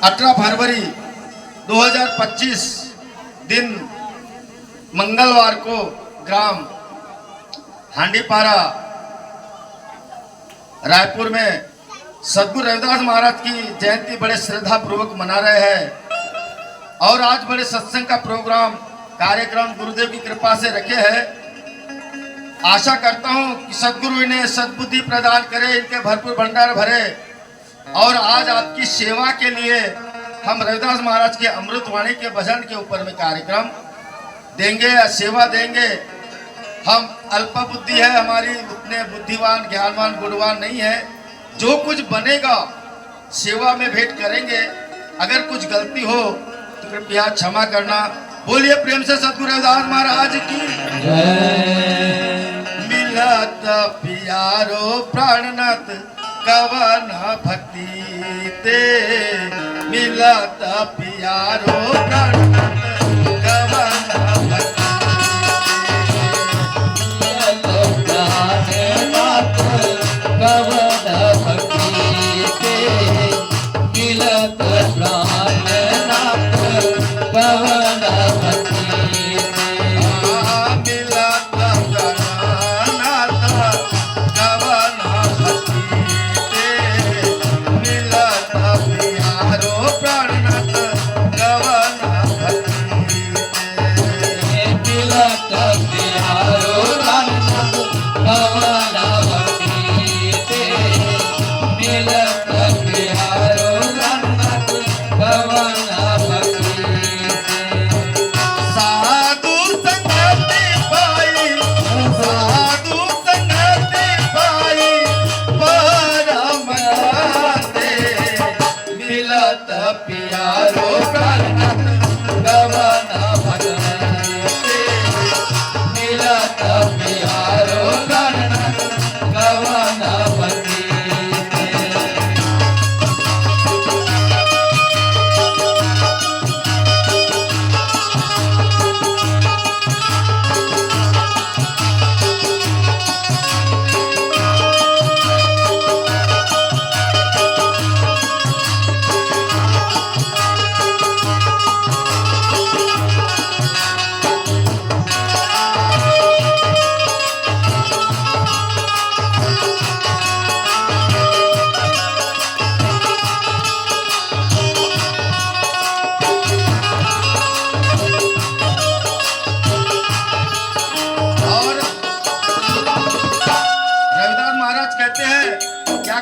18 फरवरी 2025 दिन मंगलवार को ग्राम हांडीपारा रायपुर में सदगुरु रविदास महाराज की जयंती बड़े श्रद्धा पूर्वक मना रहे हैं और आज बड़े सत्संग का प्रोग्राम कार्यक्रम गुरुदेव की कृपा से रखे हैं। आशा करता हूं कि सदगुरु इन्हें सद्बुद्धि प्रदान करे, इनके भरपूर भंडार भरे और आज आपकी सेवा के लिए हम रविदास महाराज के अमृतवाणी के भजन के ऊपर में कार्यक्रम देंगे या सेवा देंगे। हम अल्प बुद्धि है हमारी, उतने बुद्धिवान ज्ञानवान गुणवान नहीं है। जो कुछ बनेगा सेवा में भेंट करेंगे। अगर कुछ गलती हो तो कृपया क्षमा करना। बोलिए प्रेम से सद्गुरु रविदास महाराज की जय। मिलत प्यारो प्राणनाथ कवन भक्ति ते, मिलत प्यारो प्राणनाथ कवन भक्ति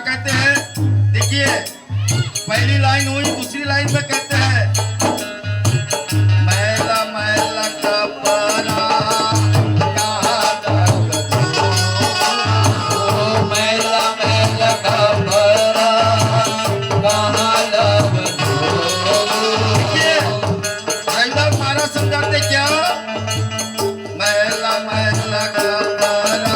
कहते हैं। देखिए पहली लाइन हुई, दूसरी लाइन में कहते हैं मैला मैला कपड़ा कहाँ लग दो, मैला मैला कपड़ा कहाँ लग दो। देखिए रविदास महाराज समझाते क्या, मैला मैला कपड़ा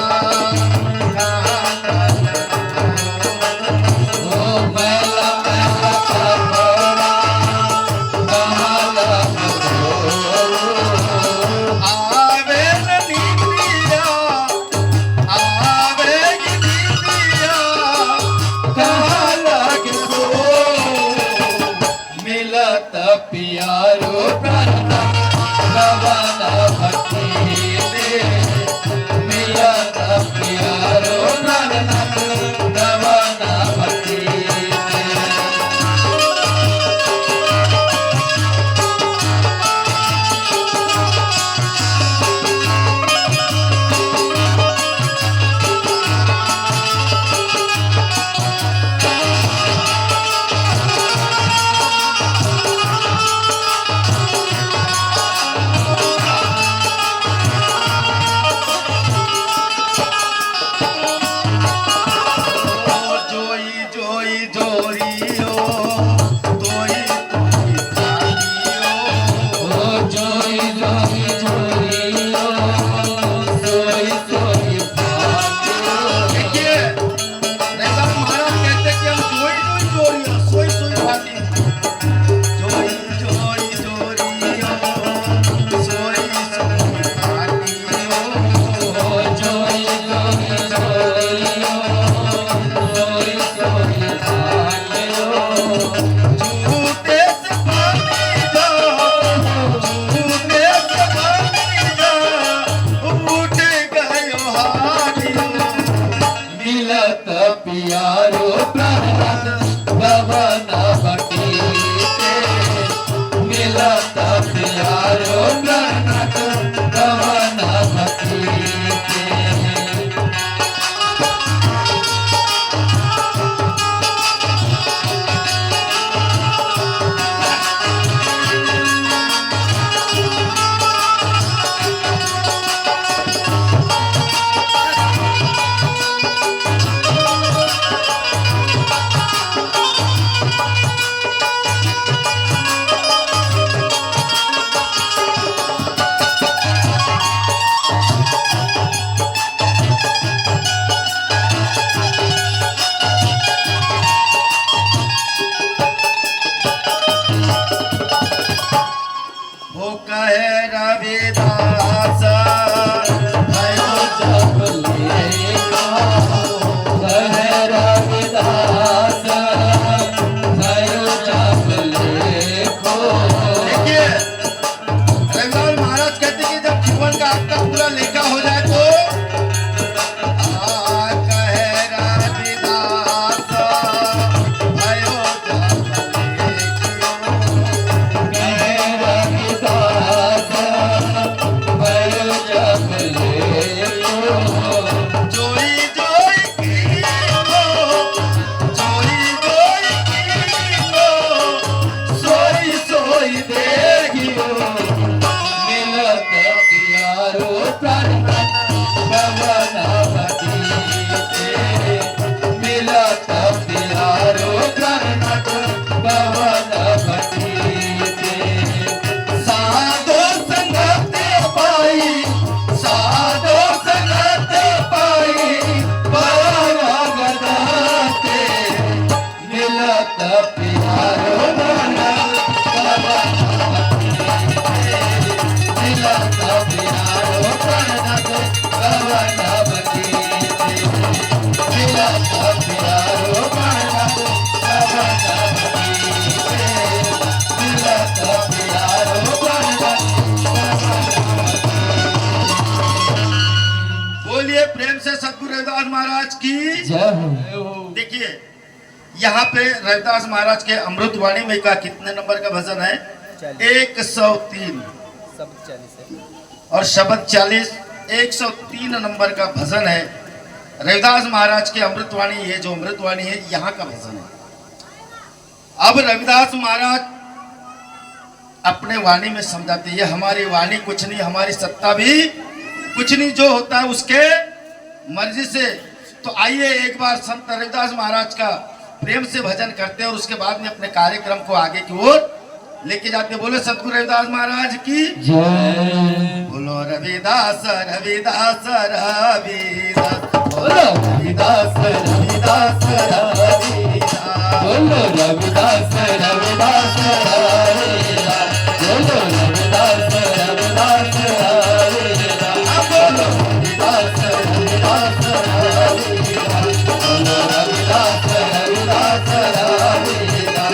प्यारो प्राणनाथ कवन भक्ति ते, मिलत प्यारो प्राणनाथ कवन भक्ति ते। हो कहे रविदास भयो जब लेखो, कहे रविदास भयो जब लेखो। देखिए रविदास महाराज कहते कि जब जीवन का आपका पूरा लेखा हो जाए तो कहे रविदास भयो जब बोलिए प्रेम से सद्गुरु रविदास महाराज की जय हो। देखिए यहाँ पे रविदास महाराज के अमृतवाणी में का कितने नंबर का भजन है? 103 और शब्द 40, 103 नंबर का भजन है रविदास महाराज के अमृतवाणी। ये जो अमृतवाणी है यहाँ का भजन है। अब रविदास महाराज अपने वाणी में समझाते ये हमारी वाणी कुछ नहीं, हमारी सत्ता भी कुछ नहीं, जो होता है उसके मर्जी से। तो आइए एक बार संत रविदास महाराज का प्रेम से भजन करते हैं और उसके बाद में अपने कार्यक्रम को आगे की ओर लेके जाते। बोलो सतगुरु रविदास महाराज की जय। बोलो रविदास रविदास रविदास, बोलो रविदास रविदास रविदास, बोलो रविदास रविदास रविदास, बोलो रविदास रविदास रविदास, बोलो रविदास रविदास रविदास, बोलो रविदास रविदास रविदास।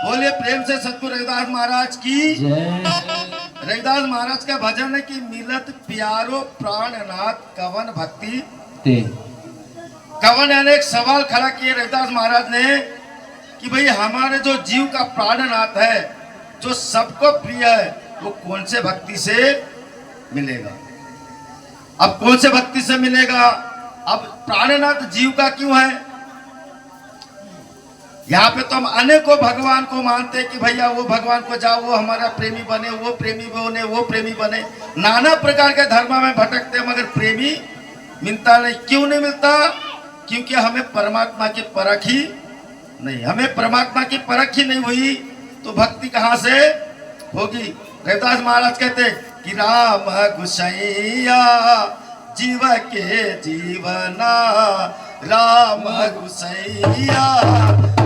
बोलिए प्रेम से सतगुरु रविदास महाराज की जय। रविदास महाराज का भजन है कि मिलत प्यारो प्राणनाथ कवन भक्ति ते। कवन यानी एक सवाल खड़ा किए रविदास महाराज ने कि भाई हमारे जो जीव का प्राणनाथ है, जो सबको प्रिय है, वो कौन से भक्ति से मिलेगा? अब कौन से भक्ति से मिलेगा? अब प्राणनाथ जीव का क्यों है? यहाँ पे तो हम अनेकों भगवान को मानते हैं कि भैया वो भगवान को जाओ, वो हमारा प्रेमी बने, वो प्रेमी बने, वो प्रेमी बने। नाना प्रकार के धर्म में भटकते हैं मगर प्रेमी मिलता नहीं। क्यों नहीं मिलता? क्योंकि हमें परमात्मा की परख ही नहीं, हमें परमात्मा की परख ही नहीं हुई तो भक्ति कहाँ से होगी? रविदास महाराज कहते कि राम गुसैया जीव के जीवना, राम गुसैया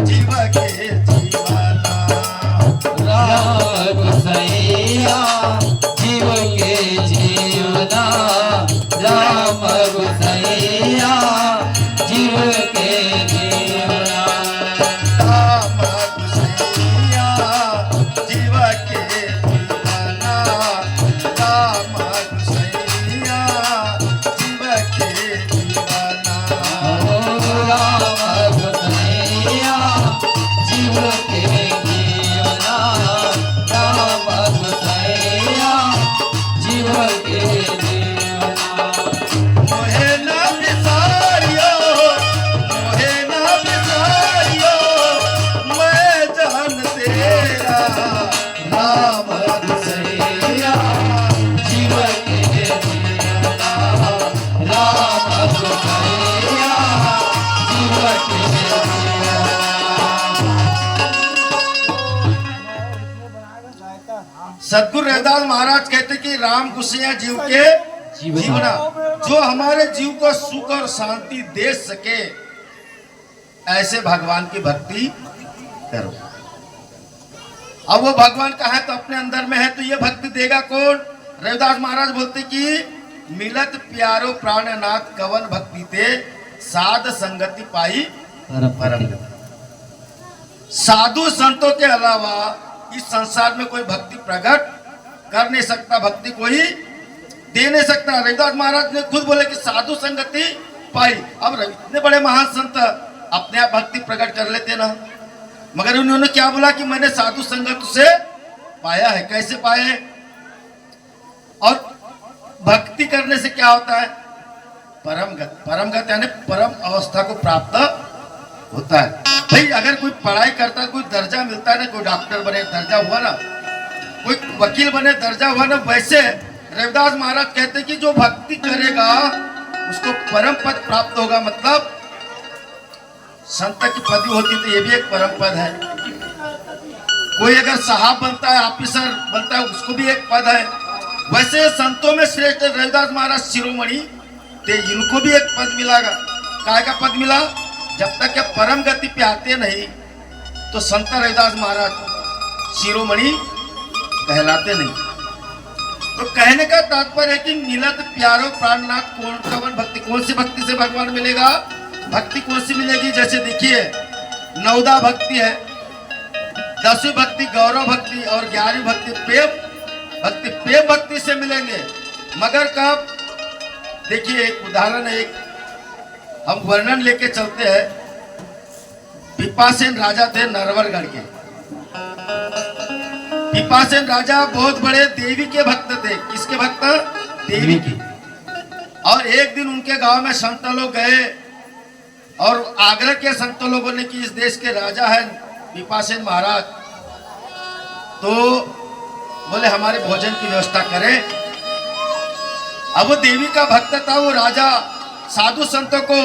जीव के जीवना, राम गुसैया जीव के जीवना, राम गुसैया जीव के जीवना, राम गुसैया जीव के जीवना, राम गुसैया जीव के जीवना, राम गुसैया सदगुरु रविदास महाराज कहते कि राम गुस्सिया जीव के जीवना, जो हमारे जीव को सुख और शांति दे सके ऐसे भगवान की भक्ति करो। अब वो भगवान का है तो अपने अंदर में है, तो ये भक्ति देगा कौन? रविदास महाराज बोलते कि मिलत प्यारो प्राणनाथ कवन भक्ति ते साध संगति पाई परम। साधु संतों के अलावा इस संसार में कोई भक्ति प्रकट कर नहीं सकता, भक्ति कोई दे नहीं सकता। रविदास महाराज ने खुद बोले कि साधु संगति पाई। अब इतने बड़े महान संत अपने आप भक्ति प्रकट कर लेते ना, मगर उन्होंने क्या बोला कि मैंने साधु संगत से पाया है। कैसे पाए? और भक्ति करने से क्या होता है? परमगत। परमगत यानी परम अवस्था को प्राप्त होता है। भाई अगर कोई पढ़ाई करता है, कोई दर्जा मिलता है ना, कोई डॉक्टर बने दर्जा हुआ ना, कोई वकील बने दर्जा हुआ ना, वैसे रविदास महाराज कहते कि जो भक्ति करेगा उसको परम पद प्राप्त होगा। मतलब संत की पदवी होती तो ये भी एक परम पद है। कोई अगर साहब बनता है, ऑफिसर बनता है, उसको भी एक पद है। वैसे संतों में श्रेष्ठ रविदास महाराज शिरोमणि थे, इनको भी एक पद मिलागा। काय का पद मिला? जब तक के परम गति पे आते नहीं तो संत रविदास महाराज शिरोमणि कहलाते नहीं। तो कहने का तात्पर्य है कि मिलत प्यारो प्राणनाथ कवन भक्ति, कौन सी भक्ति से भगवान मिलेगा? भक्ति कौन सी मिलेगी? जैसे देखिए 9 भक्ति है, 10वीं भक्ति गौरव भक्ति और 11वीं भक्ति प्रेम भक्ति। प्रेम भक्ति से मिलेंगे, मगर कब? देखिए एक उदाहरण है, एक हम वर्णन लेके चलते हैं। पिपासेन राजा थे नरवरगढ़ के। पिपासेन राजा बहुत बड़े देवी के भक्त थे। किसके भक्त? देवी के। और एक दिन उनके गांव में संत लोग गए और आग्रह किया संत लोगों ने कि इस देश के राजा है पिपासेन महाराज, तो बोले हमारे भोजन की व्यवस्था करें। अब वो देवी का भक्त था, वो राजा साधु संतों को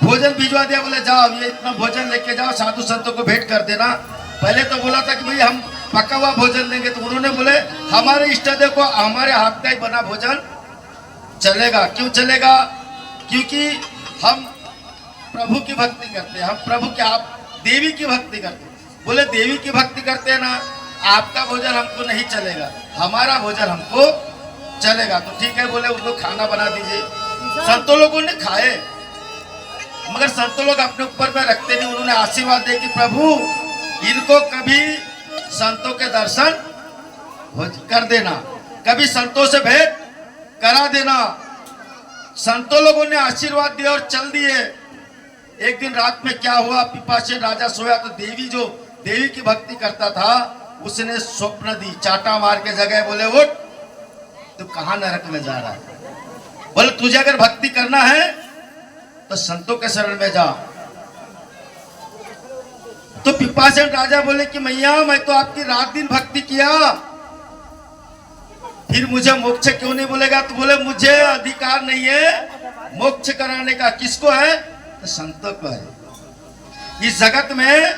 भोजन भिजवा दिया। बोले जाओ ये इतना भोजन लेके जाओ, साधु संतों को भेंट कर देना। पहले तो बोला था कि भाई हम पका हुआ भोजन देंगे, तो उन्होंने बोले हमारे इष्ट देव को हमारे हाथ का ही बना भोजन चलेगा। क्यों चलेगा? क्योंकि हम प्रभु की भक्ति करते हैं, हम प्रभु के आप देवी की भक्ति करते हैं। बोले देवी की भक्ति करते हैं ना, आपका भोजन हमको नहीं चलेगा, हमारा भोजन हमको चलेगा। तो ठीक है, बोले उनको खाना बना दीजिए। संतों लोगों ने खाए, मगर संतों लोग अपने ऊपर में रखते नहीं। उन्होंने आशीर्वाद दे कि प्रभु इनको कभी संतों के दर्शन कर देना, कभी संतों से भेंट करा देना। संतों लोगों ने आशीर्वाद दिया और चल दिए। एक दिन रात में क्या हुआ, पिपासेन राजा सोया तो देवी जो देवी की भक्ति करता था उसने स्वप्न दी, चाटा मार के जगह बोले उठ, तू कहां नरक में जा रहा है? बोले तुझे अगर भक्ति करना है तो संतों के शरण में जा। तो पिपासेन राजा बोले कि मैया मैं तो आपकी रात दिन भक्ति किया, फिर मुझे मोक्ष क्यों नहीं बोलेगा? तो बोले मुझे अधिकार नहीं है मोक्ष कराने का। किसको है? तो संतों को है। इस जगत में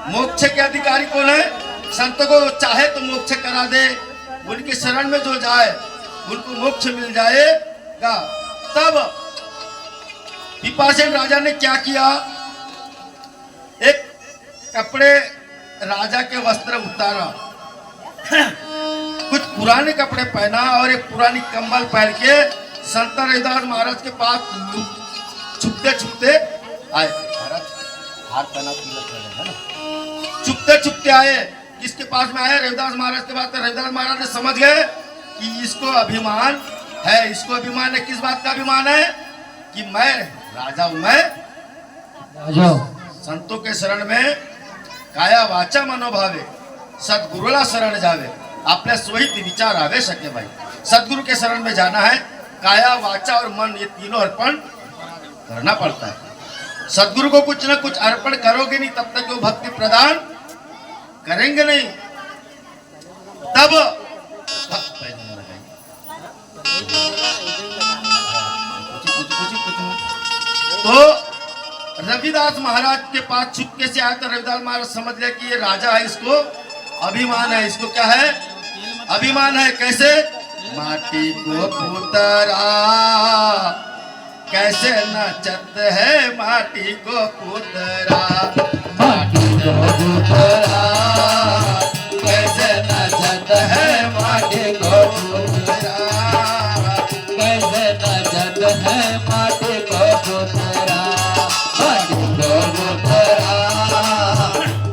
मोक्ष के अधिकारी कौन है? संतों को चाहे तो मोक्ष करा दे, उनके शरण में जो जाए उनको मोक्ष मिल जाएगा। तब पिपासेन राजा ने क्या किया, एक कपड़े राजा के वस्त्र उतारा, कुछ पुराने कपड़े पहना और एक पुरानी कंबल पहन के संत रविदास महाराज के पास छुपते छुपते आए। महाराज हाथ पहना है ना, छुपते छुपते आए। किसके पास में आए? रविदास महाराज के पास। रविदास महाराज ने समझ गए कि इसको अभिमान है। इसको अभिमान है, किस बात का अभिमान है? कि मैं राजा हूं, मैं राजा। संतों के शरण में काया वाचा मनोभावे सदगुरुला शरण जावे, आपल्या स्वहित विचार आवे सके। भाई सदगुरु के शरण में जाना है, काया वाचा और मन ये तीनों अर्पण करना पड़ता है। सदगुरु को कुछ ना कुछ अर्पण करोगे नहीं तब तक वो भक्ति प्रदान करेंगे नहीं। तब तो रविदास महाराज के पास चुपके से आया तो रविदास महाराज समझ लिया कि ये राजा है, इसको अभिमान है। इसको क्या है? अभिमान है कैसे? माटी को पुतरा कैसे नचत है माटी को पुतरा, माटी को पुतरा कैसे नचत है माटी को पुतरा, कैसे नचत है माटी को पुतरा, माटी को पुतरा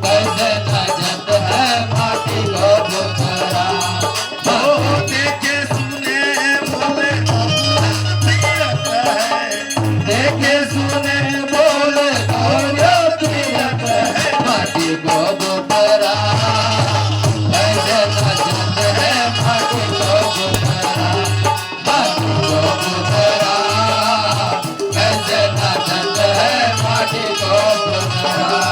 कैसे नचत है माटी को पुतरा। ओ देखे सुने बोले तीरथ है, देखे सुने बोले और तीरथ है, माटी को पुतरा कैसे नचत है माटी को पुतरा, माटी को पुतरा कैसे नचत है माटी को पुतरा।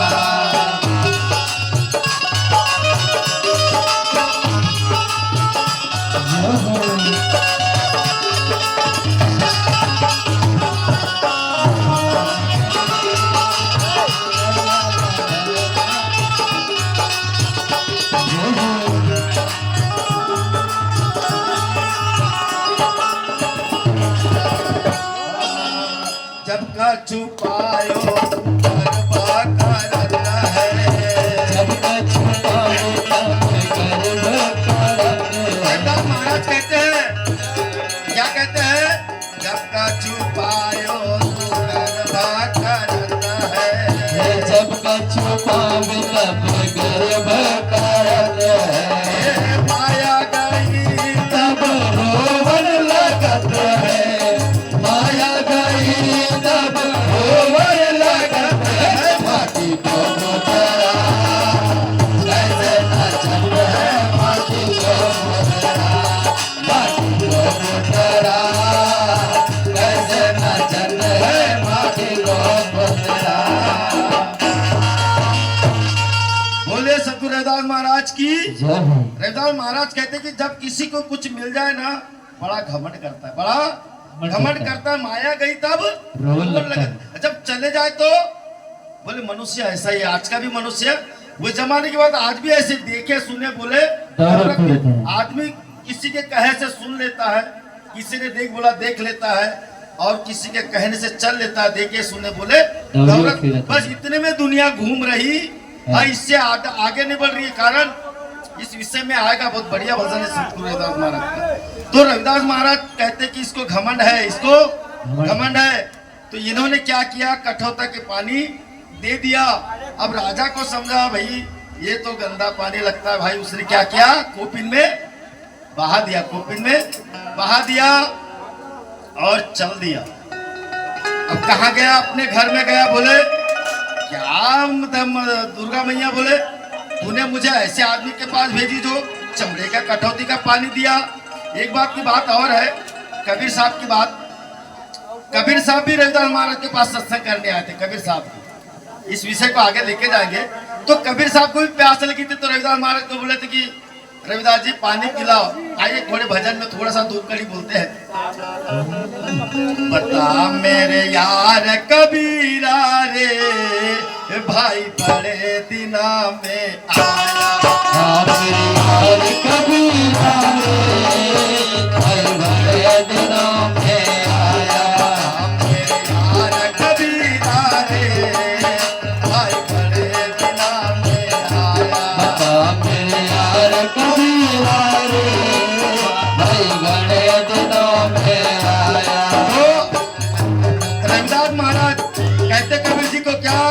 जब का छुपायो गरबा करत है, जब तक छुपाओ तब गर्व करत है। रविदास महाराज कहते हैं, क्या कहते हैं? जब का छुपायो गरबा करत है, जब तक छुपावे तब गर्व करत है, माया गई तब रोवन लगत है, माया गई तब रोवन लगत है, माटी को पुतरा कैसे नचत है माटी को पुतरा, माटी को पुतरा कैसे नचत है माटी को पुतरा। बोले सतगुरु रविदास महाराज की। जय हो। रविदास महाराज कहते हैं कि जब किसी को कुछ मिल जाए ना, बड़ा घमंड करता है, बड़ा घमंड करता है, माया गई तब रोवन लगता लगता है। जब चले जाए तो बोले मनुष्य ऐसा ही है, आज का भी मनुष्य वो जमाने की बात आज भी ऐसे देखे सुने बोले दौलत में रहते हैं। आदमी किसी के कहे से सुन लेता है, किसी ने देख बोला देख लेता है, और किसी के कहने से चल लेता है, देखे सुने बोले दौलत में रहता है। बस इतने में दुनिया घूम रही और इससे आगे नहीं बढ़ रही है। कारण इस विषय में आएगा, बहुत बढ़िया भजन है सतगुरु रविदास महाराज का। तो रविदास महाराज कहते कि इसको घमंड है, इसको घमंड है। तो इन्होंने क्या किया? कठौता के पानी दे दिया। अब राजा को समझा भाई ये तो गंदा पानी लगता है भाई, उसने क्या किया? कोपिन में बहा दिया, कोपिन में बहा दिया और चल दिया। अब कहाँ गया? अपने घर में गया। बोले क्या दुर्गा मैया, बोले तूने मुझे ऐसे आदमी के पास भेजी जो चमड़े का कटौती का पानी दिया। एक बात की बात और है, कबीर साहब की बात। कबीर साहब भी रविदास महाराज के पास सत्संग करने आए थे। कबीर साहब भी, इस विषय को आगे लेके जाएंगे। तो कबीर साहब को भी प्यास लगी थी, तो रविदास महाराज को बोले थे कि रविदास जी पानी पिलाओ। आइए थोड़े भजन में थोड़ा सा दूध कड़ी बोलते हैं। बता मेरे यार कबीरा रे, भाई बड़े दिना में आया। मेरे यार कबीरा रे, भाई बड़े दिनों में आया। मेरे यार कबीरा रे, भाई बड़े दिना में आया। बता मेरे यार कबीरा रे, भाई बड़े दिनों में आया। तो रविदास महाराज कहते कबीर जी को क्या?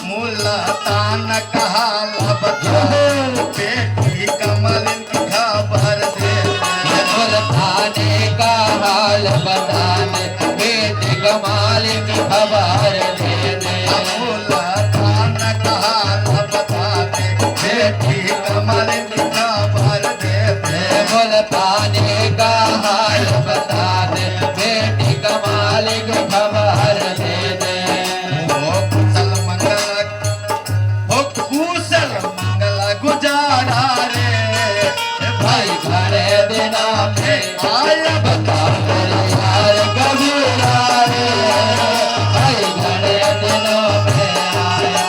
मुल्तान कहा बता बेटी कमल की खबर दे। मुल्ताने का हाल बताने, बेटी कमाल की खबर दे दे। मुल्तान कहा बता बेटी कमल की खबर दे दे। मुल्ताने का हाल बता दे, बेटी कमाल की खबर दे दे। कुशल मंगल गुजारा रे, भाई बड़े दिना में आया। बता मेरे यार कबीरा रे, भाई बड़े दिनों में आया।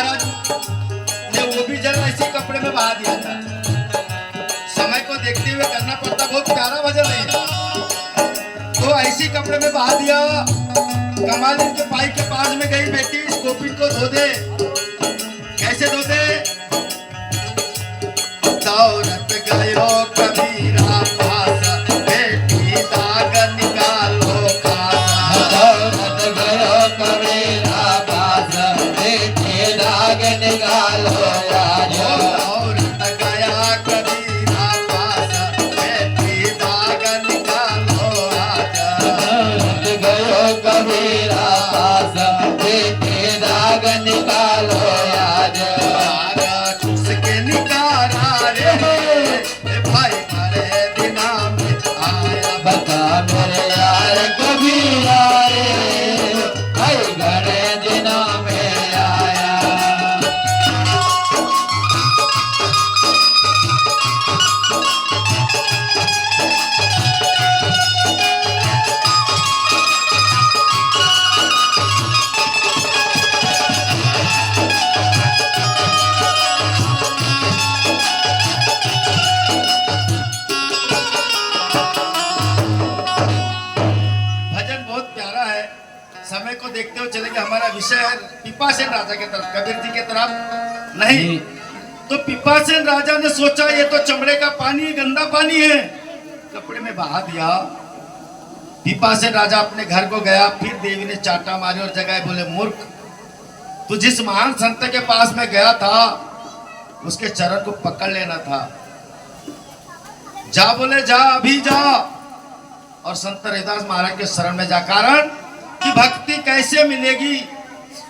महाराज ने वो भी जल ऐसे कपड़े में बहा दिया था। समय को देखते हुए करना पड़ता, बहुत प्यारा भजन है। तो ऐसे कपड़े में बहा दिया। कमालिन के पाई के पास में गई, बेटी इस गोपी को धो दे। कैसे धो दे? दौड़त गयो कबीरा पास, बेटी दाग निकालो खासा। दौड़त गयो कबीरा पास, बेटी दाग निकालो आज। दौड़त गया कबीरा पास, बेटी दाग निकालो आज। दौड़त गयो कबीरा पास, बेटी दाग निकालो आज। दाग उसके निकारा रे, भाई मरे दिना में आया। बता मेरे यार कबीरा रे, भाई घरे दिना में आया। भजन बहुत प्यारा है। समय को देखते हुए चले कि हमारा विषय है पिपासेन राजा के तरफ, कबीर जी के तरफ नहीं। तो पिपासेन राजा ने सोचा ये तो चमड़े का पानी, गंदा पानी है, कपड़े में बहा दिया। पिपासेन राजा अपने घर को गया। फिर देवी ने चाटा मारी और जगाए, बोले मूर्ख, तू जिस महान संत के पास में गया था उसके चरण को पकड़ लेना था। जा, बोले जा, अभी जा और संत रविदास महाराज के शरण में जा। कारण कि भक्ति कैसे मिलेगी,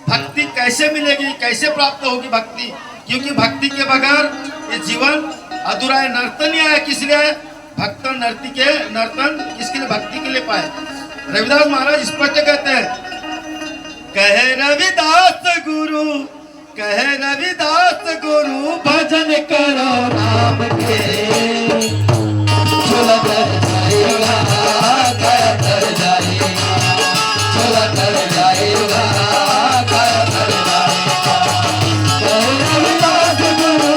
भक्ति कैसे मिलेगी, कैसे प्राप्त होगी भक्ति? क्योंकि भक्ति के बगैर ये जीवन अधूरा है। नर्तन ही आया किस लिए? भक्त नर्ती के नर्तन किसके लिए? भक्ति के लिए पाए। रविदास महाराज स्पष्ट कहते हैं, कहे रविदास गुरु, कहे रविदास गुरु, भजन करो राम के, झूला कर जाएगा, काया कर जाएगा, झूला कर जाएगा, काया कर जाएगा। कहे रविदास गुरु,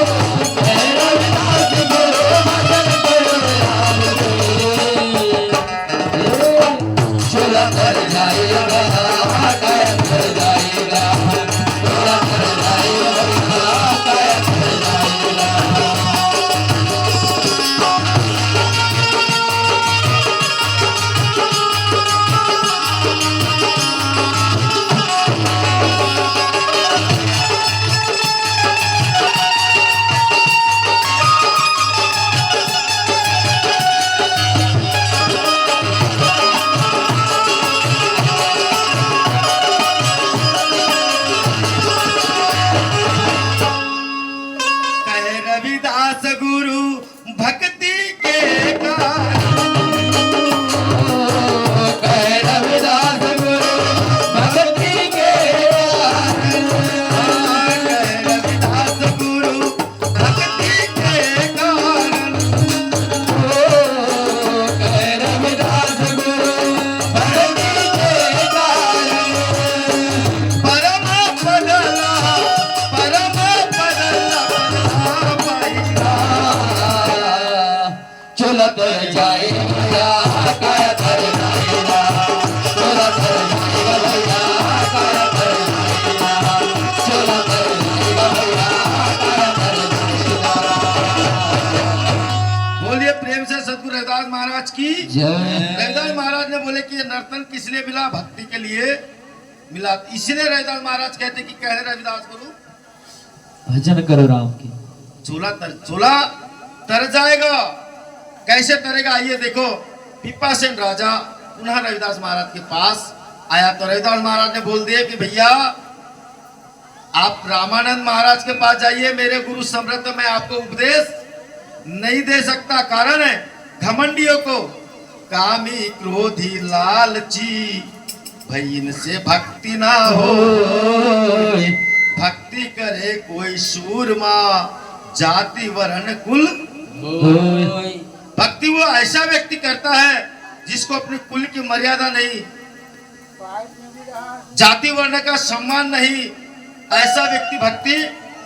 कहे रविदास गुरु, भजन करो राम के, झूला कर जाएगा, काया कर जाएगा, झूला कर जाएगा, काया कर जाएगा। कहे रविदास गुरु, भक्ति के कारण। कहे रविदास गुरु, भक्ति के कारण। कहे रविदास गुरु, भक्ति के कारण। कहे रविदास गुरु, भक्ति के कारण। परम बदला, परम बदला, बदला पाईगा। चलत जाएगा, काया कर जाएगा, चलत जाएगा भैया, काया कर जाएगा, चलत जाएगा भैया, काया कर जाएगा। बोलिए प्रेम से सद्गुरु रविदास महाराज की। जय। रविदास महाराज ने बोले कि ये नर्तन किस लिए मिला? भक्ति के लिए मिला। इसलिए रविदास महाराज कहते कि कहे रविदास गुरु, भजन करो राम की। चूल्हा तर जाएगा। कैसे तरेगा? आइए देखो। पिपासेन राजा पुनः रविदास महाराज के पास आया तो रविदास महाराज ने बोल दिया कि भैया आप रामानंद महाराज के पास जाइए, मेरे गुरु समृद्ध मैं आपको उपदेश नहीं दे सकता। कारण है घमंडियों को, कामी क्रोधी लालची, भाई इनसे भक्ति ना हो। भक्ति करे कोई सूरमा, जाति वर्ण कुल। भक्ति वो ऐसा व्यक्ति करता है जिसको अपने कुल की मर्यादा नहीं, जाति वर्ण का सम्मान नहीं, ऐसा व्यक्ति भक्ति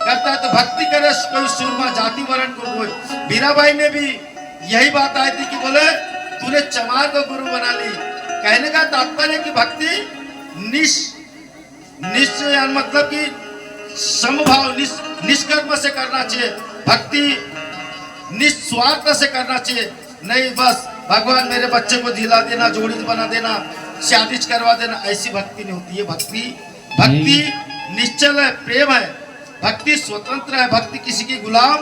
करता है तो भक्ति करे कोई सूरमा जाति वर्ण को कोई। मीराबाई ने भी यही बात आई थी कि बोले तूने चमार को गुरु बना ली। कहने का तात्पर्य कि भक्ति निश्चय मतलब कि समभाव निष्कर्म से करना चाहिए। भक्ति निस्वार्थ से करना चाहिए, नहीं बस भगवान मेरे बच्चे को दिला देना, जोड़ी बना देना, शादी करवा देना, ऐसी भक्ति नहीं होती है। भक्ति निश्चल है, प्रेम है, भक्ति स्वतंत्र है, भक्ति किसी की गुलाम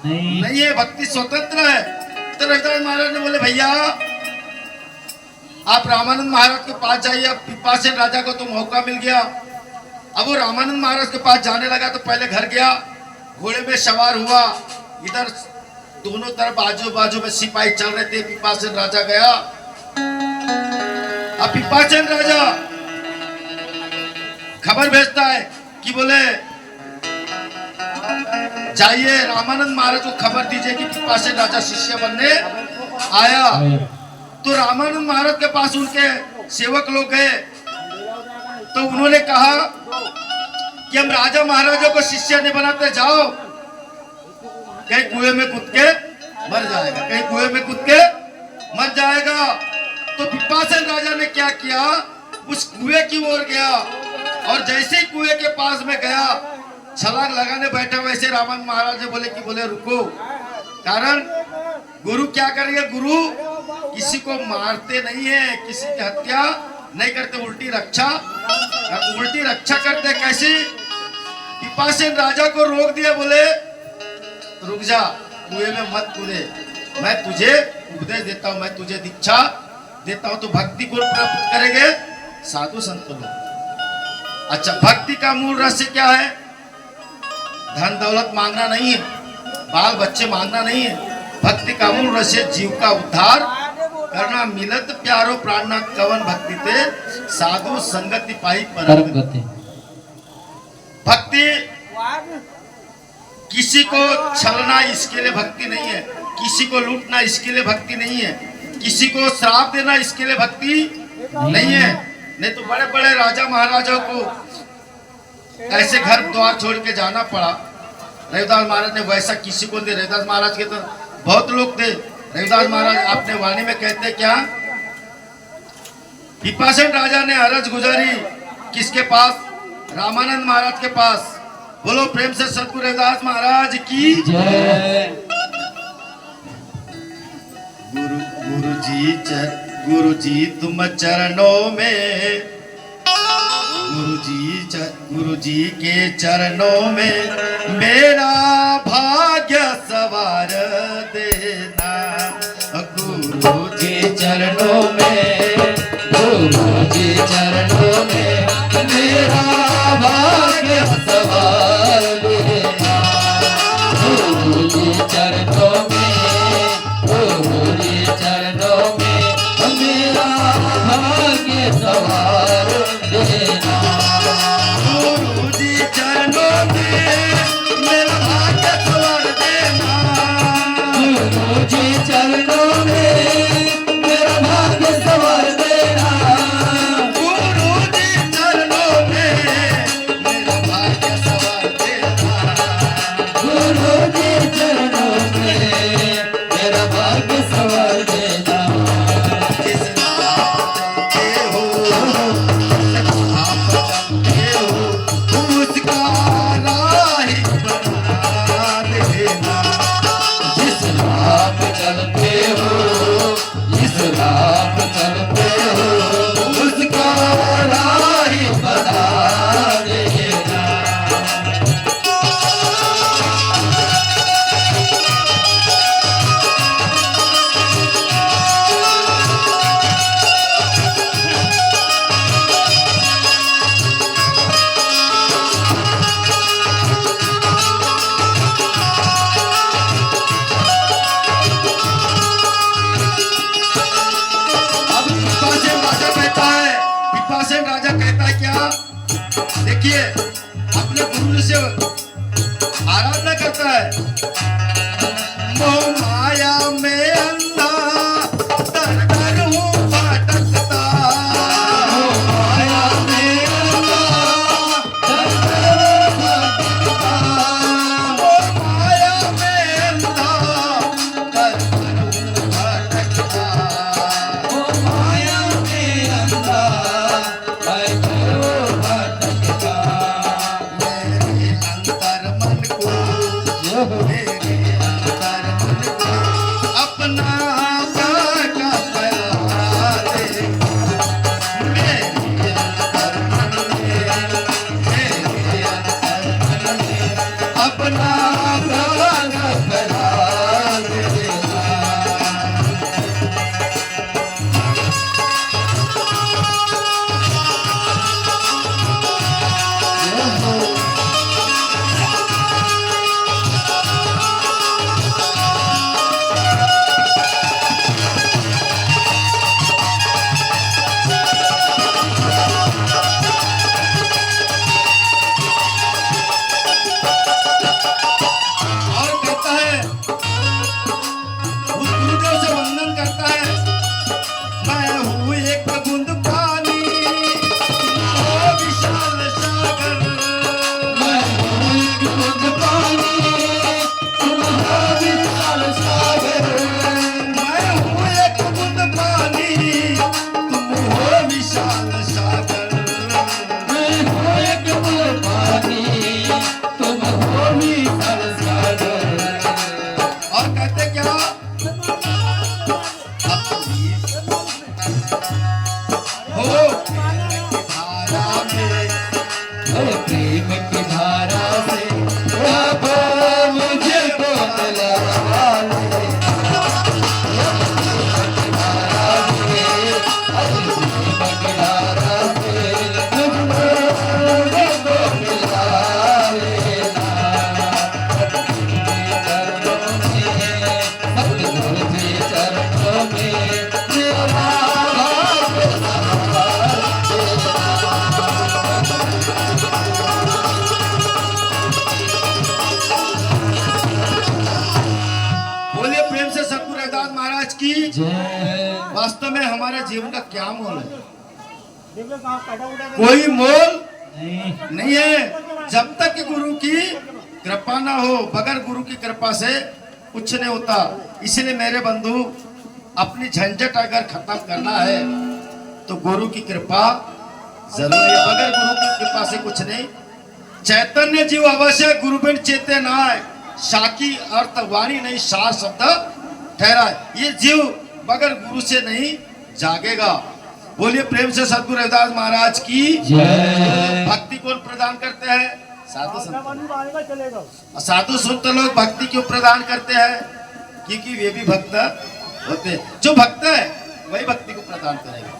नहीं है, भक्ति स्वतंत्र है। तो रविदास महाराज ने बोले भैया आप रामानंद महाराज के पास जाइए। अब पिपासेन राजा को तो मौका मिल गया। अब वो रामानंद महाराज के पास जाने लगा तो पहले घर गया, घोड़े में सवार हुआ, इधर दोनों तरफ आजू बाजू में सिपाही चल रहे थे। पिपासेन राजा गया। अब पिपासेन राजा खबर भेजता है कि बोले जाइए रामानंद महाराज को खबर दीजिए कि पिपासेन राजा शिष्य बनने आया। तो रामानंद महाराज के पास उनके सेवक लोग गए तो उन्होंने कहा कि हम राजा महाराजा को शिष्य नहीं बनाते, जाओ कहीं कुएं में कूद के मर जाएगा, कहीं कुएं में कूद के मर जाएगा। तो पिपासेन राजा ने क्या किया, उस कुएं की ओर गया और जैसे ही कुएं के पास में गया छलांग लगाने बैठा, वैसे रामानंद महाराज बोले कि बोले रुको, कारण गुरु क्या करेंगे, गुरु किसी को मारते नहीं है, किसी की हत्या नहीं करते, उल्टी रक्षा करते। कैसी? पिपासेन राजा को रोक दिया, बोले रुक जा, कुएं में मत कूदे, मैं तुझे उपदेश देता हूं, मैं तुझे दीक्षा देता हूं, तो भक्ति को प्राप्त करेंगे साधु संत लोग। अच्छा, भक्ति का मूल रहस्य क्या है? धन दौलत मांगना नहीं है, बाल बच्चे मांगना नहीं है। भक्ति का मूल रहस्य जीव का उद्धार करना। मिलत प्यारो प्राणनाथ कवन भक्ति ते, साधु संगति पाई परम गति। भक्ति किसी को छलना इसके लिए भक्ति नहीं है, किसी को लूटना इसके लिए भक्ति नहीं है, किसी को श्राप देना इसके लिए भक्ति नहीं है। नहीं तो बड़े बड़े राजा महाराजाओं को ऐसे घर द्वार छोड़ के जाना पड़ा। रविदास महाराज ने वैसा किसी को नहीं। रविदास महाराज के तो बहुत लोग थे। रविदास महाराज अपने वाणी में कहते क्या, पिपासेन राजा ने अरज गुजारी किसके पास? रामानंद महाराज के पास। बोलो प्रेम से सतगुरु रविदास महाराज की जय। गुरु जी तुम चरणों में, गुरु जी के चरणों में मेरा भाग्य सवार देना। गुरु जी चरणों में, गुरु जी चरणों में मेरा भाग्य सवार देना। गुरु जी चरणों में, गुरु जी चरणों में मेरा भाग्य सवार देना। गुरु जी चरणों में मेरा भाग्य सवार देना। गुरु जी चरणों में मेरा भाग्य सवार देना। गुरु जी चरणों में मेरा भाग्य सवार देना। गुरु जी चरणों में मेरा भाग्य सवार देना। पिपासेन राजा कहता है क्या, देखिए अपने गुरु से आराधना करता है। मोह माया में अंधा दर दर हूँ भटकता। मोह माया में अंधा दर दर अपना प्राण करार देना। और कहता है, उस गुरुदेव से वंदन करता है, मैं हूँ एक बूंद पानी, ओ विशाल सागर। मैं हूँ एक बूंद पानी, तुम हो विशाल सागर। मैं हूँ एक बूंद पानी, तुम हो विशाल सागर। मैं हूँ एक बूंद पानी, तुम हो विशाल सागर। और कहते क्या, हो धारा में अरे प्रेम की धारा से अब मुझे को मिला ले। अरे प्रेम की धारा से मुझे को मिला लेना। सतगुरु के चरणों में मेरा बोलिए प्रेम से सतगुरु रविदास महाराज की। जय। वास्तव में हमारे जीवन का क्या मोल है? कोई मोल नहीं है जब तक कि गुरु की कृपा ना हो। बगैर गुरु की कृपा से कुछ नहीं होता। इसलिए मेरे बंधु, अपनी झंझट अगर खत्म करना है तो गुरु की कृपा जरूरी है। बगैर गुरु की कृपा से कुछ नहीं। चैतन्य जीव अवश्य गुरु बिन चेते नाय, साकी अर्थ वाणी नहीं सार शब्द ठहरा। ये जीव बगैर गुरु से नहीं जागेगा। बोलिए प्रेम से सतगुरु रविदास महाराज की। जय। भक्ति कौन प्रदान करते हैं? साधु संत। साधु संत लोग भक्ति क्यों प्रदान करते हैं? क्योंकि वे भी भक्त होते हैं। जो भक्त है वही भक्ति को प्रदान करेगा।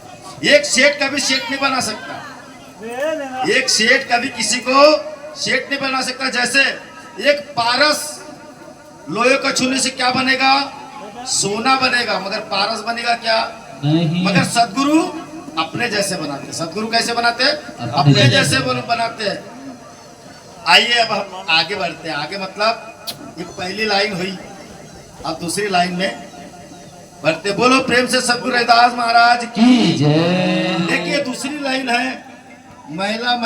एक सेठ कभी सेठ नहीं बना सकता। एक सेठ कभी किसी को सेठ नहीं बना सकता। जैसे एक पारस लोहे को छूने से क्या बनेगा? सोना बनेगा। मगर पारस बनेगा क्या? नहीं। मगर सदगुरु अपने जैसे बनाते। सदगुरु कैसे बनाते? अपने जैसे बनाते हैं। आइए अब हम आगे बढ़ते हैं। आगे मतलब ये पहली लाइन हुई, अब दूसरी लाइन में बढ़ते। बोलो प्रेम से सतगुरु रविदास महाराज की। जय। देखिए दूसरी लाइन है, महिला